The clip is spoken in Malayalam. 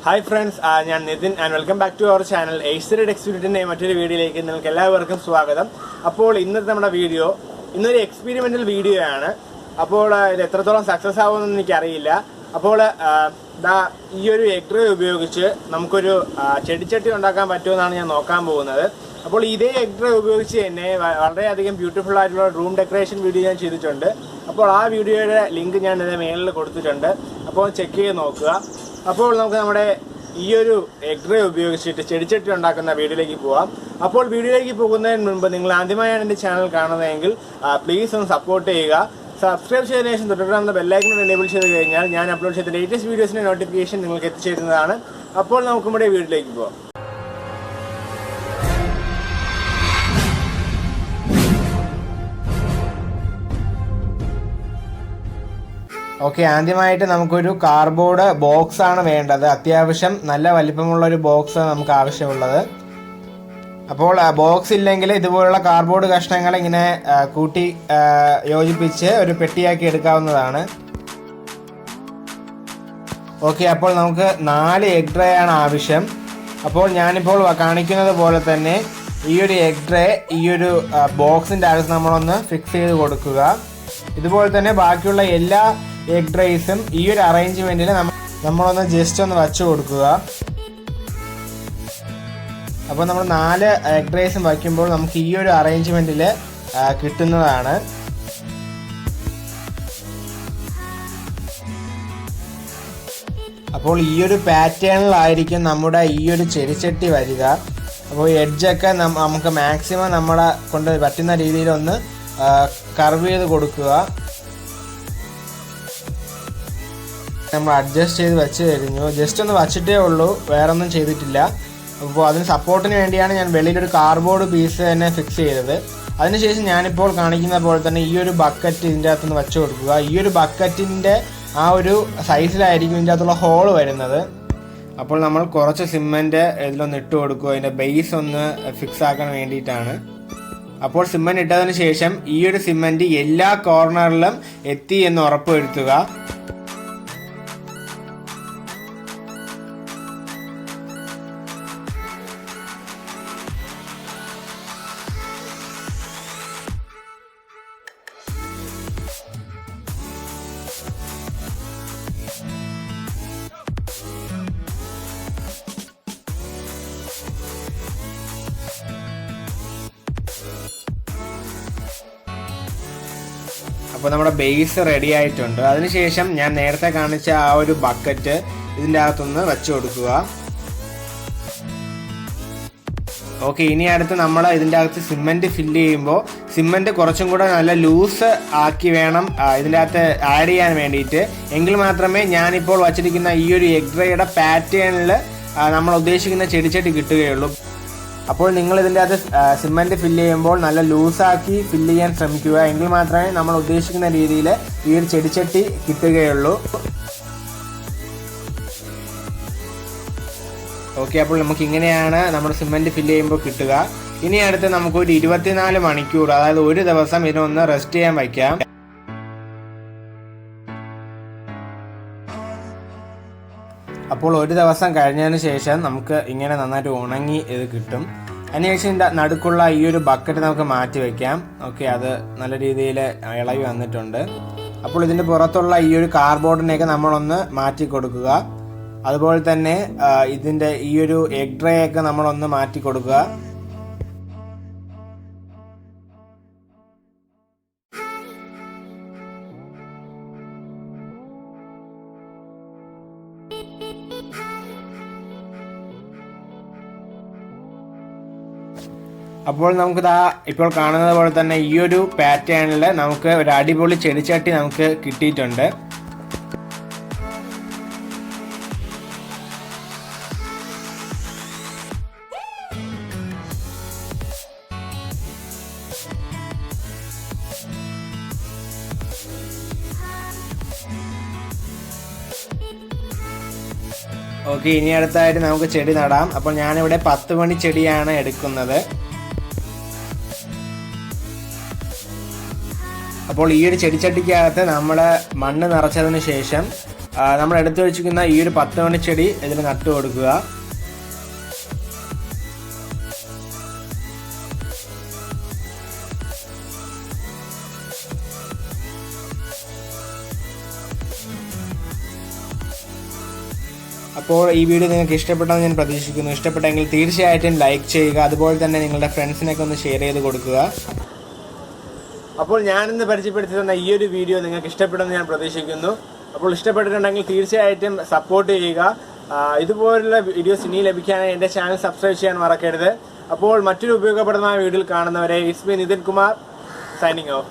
Hi friends, I am Nitin and welcome back to our channel. Acer Executive മറ്റൊരു വീഡിയോയിലേക്ക് നിങ്ങൾക്ക് എല്ലാവർക്കും സ്വാഗതം. അപ്പോൾ ഇന്നത്തെ നമ്മുടെ വീഡിയോ ഇന്നൊരു എക്സ്പെരിമെന്റൽ വീഡിയോ ആണ്. അപ്പോൾ ഇത് എത്രത്തോളം സക്സസ് ആവുമെന്ന് എനിക്കറിയില്ല. അപ്പോൾ ഈ ഒരു എഗ് ട്രേ ഉപയോഗിച്ച് നമുക്കൊരു ചെടിച്ചട്ടി ഉണ്ടാക്കാൻ പറ്റുമെന്നാണ് ഞാൻ നോക്കാൻ പോകുന്നത്. അപ്പോൾ ഇതേ എഗ് ട്രേ ഉപയോഗിച്ച് തന്നെ വളരെയധികം ബ്യൂട്ടിഫുൾ ആയിട്ടുള്ള റൂം ഡെക്കറേഷൻ വീഡിയോ ഞാൻ ചെയ്തിട്ടുണ്ട്. അപ്പോൾ ആ വീഡിയോയുടെ ലിങ്ക് ഞാൻ ഇതിന്റെ മേളിൽ കൊടുത്തിട്ടുണ്ട്. അപ്പോൾ ചെക്ക് ചെയ്ത് നോക്കുക. അപ്പോൾ നമുക്ക് നമ്മുടെ ഈ ഒരു എഗ് ട്രേ ഉപയോഗിച്ചിട്ട് ചെടിച്ചട്ടി ഉണ്ടാക്കുന്ന വീഡിയോയിലേക്ക് പോവാം. അപ്പോൾ വീഡിയോയിലേക്ക് പോകുന്നതിന് മുൻപ് നിങ്ങൾ ആദ്യമായാണ് എൻ്റെ ചാനൽ കാണുന്നതെങ്കിൽ പ്ലീസ് ഒന്ന് സപ്പോർട്ട് ചെയ്യുക. സബ്സ്ക്രൈബ് ചെയ്തതിനു ശേഷം തൊട്ടടുത്ത ബെല്ലൈക്കൺ എനേബിൾ ചെയ്ത് കഴിഞ്ഞാൽ ഞാൻ അപ്ലോഡ് ചെയ്ത ലേറ്റസ്റ്റ് വീഡിയോസിൻ്റെ നോട്ടിഫിക്കേഷൻ നിങ്ങൾക്ക് എത്തിച്ചേരുന്നതാണ്. അപ്പോൾ നമുക്ക് നമ്മുടെ വീഡിയോയിലേക്ക് പോവാം. ഓക്കെ, ആദ്യമായിട്ട് നമുക്കൊരു കാർഡ്ബോർഡ് ബോക്സ് ആണ് വേണ്ടത്. അത്യാവശ്യം നല്ല വലിപ്പമുള്ള ഒരു ബോക്സ് നമുക്ക് ആവശ്യമുള്ളത്. അപ്പോൾ ബോക്സ് ഇല്ലെങ്കിൽ ഇതുപോലുള്ള കാർഡ്ബോർഡ് കഷ്ണങ്ങൾ ഇങ്ങനെ കൂട്ടി യോജിപ്പിച്ച് ഒരു പെട്ടിയാക്കി എടുക്കാവുന്നതാണ്. ഓക്കെ, അപ്പോൾ നമുക്ക് 4 എഗ് ട്രേ ആണ് ആവശ്യം. അപ്പോൾ ഞാനിപ്പോൾ കാണിക്കുന്നത് പോലെ തന്നെ ഈ ഒരു എഗ് ട്രേ ഈ ഒരു ബോക്സിൻ്റെ അകത്ത് നമ്മളൊന്ന് ഫിക്സ് ചെയ്ത് കൊടുക്കുക. ഇതുപോലെ തന്നെ ബാക്കിയുള്ള എല്ലാ എഗ് ട്രേസും ഈ ഒരു അറേഞ്ച്മെന്റിൽ നമ്മളൊന്ന് ജസ്റ്റ് ഒന്ന് വച്ചു കൊടുക്കുക. അപ്പോൾ നമ്മൾ 4 എഗ് ട്രേസും വയ്ക്കുമ്പോൾ നമുക്ക് ഈ ഒരു അറേഞ്ച്മെന്റിൽ കിട്ടുന്നതാണ്. അപ്പോൾ ഈ ഒരു പാറ്റേണിലായിരിക്കും നമ്മുടെ ഈ ഒരു ചെടിച്ചട്ടി വരിക. അപ്പോൾ എഡ്ജൊക്കെ നമുക്ക് മാക്സിമം നമ്മളെ കൊണ്ട് പറ്റുന്ന രീതിയിൽ ഒന്ന് കർവ് ചെയ്ത് കൊടുക്കുക. നമ്മൾ അഡ്ജസ്റ്റ് ചെയ്ത് വെച്ച് കഴിഞ്ഞു. ജസ്റ്റ് ഒന്ന് വച്ചിട്ടേ ഉള്ളൂ, വേറെ ഒന്നും ചെയ്തിട്ടില്ല. അപ്പോൾ അതിന് സപ്പോർട്ടിന് വേണ്ടിയാണ് ഞാൻ വെളിയിലൊരു കാർഡ്ബോർഡ് പീസ് തന്നെ ഫിക്സ് ചെയ്തത്. അതിനുശേഷം ഞാനിപ്പോൾ കാണിക്കുന്ന പോലെ തന്നെ ഈ ഒരു ബക്കറ്റ് ഇതിൻ്റെ അകത്തുനിന്ന് വെച്ച് കൊടുക്കുക. ഈ ഒരു ബക്കറ്റിൻ്റെ ആ ഒരു സൈസിലായിരിക്കും ഇതിൻ്റെ അകത്തുള്ള ഹോൾ വരുന്നത്. അപ്പോൾ നമ്മൾ കുറച്ച് സിമെൻറ്റ് ഇതിലൊന്ന് ഇട്ട് കൊടുക്കുക, അതിൻ്റെ ബേസ് ഒന്ന് ഫിക്സ് ആക്കാൻ വേണ്ടിയിട്ടാണ്. അപ്പോൾ സിമെൻറ്റ് ഇട്ടതിന് ശേഷം ഈ ഒരു സിമെൻറ്റ് എല്ലാ കോർണറിലും എത്തി എന്ന് ഉറപ്പുവരുത്തുക. അപ്പോൾ നമ്മുടെ ബേസ് റെഡി ആയിട്ടുണ്ട്. അതിനുശേഷം ഞാൻ നേരത്തെ കാണിച്ച ആ ഒരു ബക്കറ്റ് ഇതിൻ്റെ അകത്തൊന്ന് വെച്ച് കൊടുക്കുക. ഓക്കെ, ഇനി അടുത്ത് നമ്മൾ ഇതിൻ്റെ അകത്ത് സിമെൻറ്റ് ഫില്ല് ചെയ്യുമ്പോൾ സിമെൻറ്റ് കുറച്ചും കൂടെ നല്ല ലൂസ് ആക്കി വേണം ഇതിൻ്റെ അകത്ത് ആഡ് ചെയ്യാൻ വേണ്ടിയിട്ട്. എങ്കിൽ മാത്രമേ ഞാനിപ്പോൾ വച്ചിരിക്കുന്ന ഈ ഒരു എഗ് ട്രേയുടെ പാറ്റേണിൽ നമ്മൾ ഉദ്ദേശിക്കുന്ന ചെടിച്ചട്ടി കിട്ടുകയുള്ളൂ. അപ്പോൾ നിങ്ങൾ ഇതിൻ്റെ അകത്ത് സിമെൻറ്റ് ഫില്ല് ചെയ്യുമ്പോൾ നല്ല ലൂസാക്കി ഫില്ല് ചെയ്യാൻ ശ്രമിക്കുക. എങ്കിൽ മാത്രമേ നമ്മൾ ഉദ്ദേശിക്കുന്ന രീതിയിൽ ഈ ഒരു ചെടിച്ചട്ടി കിട്ടുകയുള്ളൂ. ഓക്കെ, അപ്പോൾ നമുക്ക് ഇങ്ങനെയാണ് നമ്മൾ സിമെൻറ്റ് ഫില്ല് ചെയ്യുമ്പോൾ കിട്ടുക. ഇനി അടുത്ത് നമുക്കൊരു 24 മണിക്കൂർ, അതായത് ഒരു ദിവസം ഇതിനൊന്ന് റെസ്റ്റ് ചെയ്യാൻ വയ്ക്കാം. അപ്പോൾ ഒരു ദിവസം കഴിഞ്ഞതിന് ശേഷം നമുക്ക് ഇങ്ങനെ നന്നായിട്ട് ഉണങ്ങി ഇത് കിട്ടും. അതിനുശേഷം ഇതിൻ്റെ നടുക്കുള്ള ഈ ഒരു ബക്കറ്റ് നമുക്ക് മാറ്റി വയ്ക്കാം. ഓക്കെ, അത് നല്ല രീതിയിൽ ഇളകി വന്നിട്ടുണ്ട്. അപ്പോൾ ഇതിൻ്റെ പുറത്തുള്ള ഈ ഒരു കാർഡ്ബോർഡിനെയൊക്കെ നമ്മളൊന്ന് മാറ്റി കൊടുക്കുക. അതുപോലെ തന്നെ ഇതിൻ്റെ ഈ ഒരു എഗ് ട്രേ ഒക്കെ നമ്മളൊന്ന് മാറ്റി കൊടുക്കുക. അപ്പോൾ നമുക്ക് ഇപ്പോൾ കാണുന്നത് പോലെ തന്നെ ഈ ഒരു പാറ്റേണിൽ നമുക്ക് ഒരു അടിപൊളി ചെടിച്ചട്ടി നമുക്ക് കിട്ടിയിട്ടുണ്ട്. ഓക്കെ, ഇനി അടുത്തായിട്ട് നമുക്ക് ചെടി നടാം. അപ്പോൾ ഞാനിവിടെ 10 മണി ചെടിയാണ് എടുക്കുന്നത്. അപ്പോൾ ഈ ഒരു ചെടിച്ചട്ടിക്കകത്ത് നമ്മൾ മണ്ണ് നിറച്ചതിന് ശേഷം നമ്മൾ എടുത്തു വെച്ചിരിക്കുന്ന ഈ ഒരു 10 മണിച്ചെടി ഇതിൽ നട്ടു കൊടുക്കുക. അപ്പോൾ ഈ വീഡിയോ നിങ്ങൾക്ക് ഇഷ്ടപ്പെട്ടെന്ന് ഞാൻ പ്രതീക്ഷിക്കുന്നു. ഇഷ്ടപ്പെട്ടെങ്കിൽ തീർച്ചയായിട്ടും ലൈക്ക് ചെയ്യുക. അതുപോലെ തന്നെ നിങ്ങളുടെ ഫ്രണ്ട്സിനൊക്കെ ഒന്ന് ഷെയർ ചെയ്ത് കൊടുക്കുക. അപ്പോൾ ഞാനിന്ന് പരിചയപ്പെടുത്തി തന്ന ഈ ഒരു വീഡിയോ നിങ്ങൾക്ക് ഇഷ്ടപ്പെടുമെന്ന് ഞാൻ പ്രതീക്ഷിക്കുന്നു. അപ്പോൾ ഇഷ്ടപ്പെട്ടിട്ടുണ്ടെങ്കിൽ തീർച്ചയായിട്ടും സപ്പോർട്ട് ചെയ്യുക. ഇതുപോലുള്ള വീഡിയോസ് ഇനി ലഭിക്കാനായി എൻ്റെ ചാനൽ സബ്സ്ക്രൈബ് ചെയ്യാൻ മറക്കരുത്. അപ്പോൾ മറ്റൊരു ഉപയോഗപ്രദമായ വീഡിയോയിൽ കാണുന്നവരെ it's me Nitin Kumar signing of.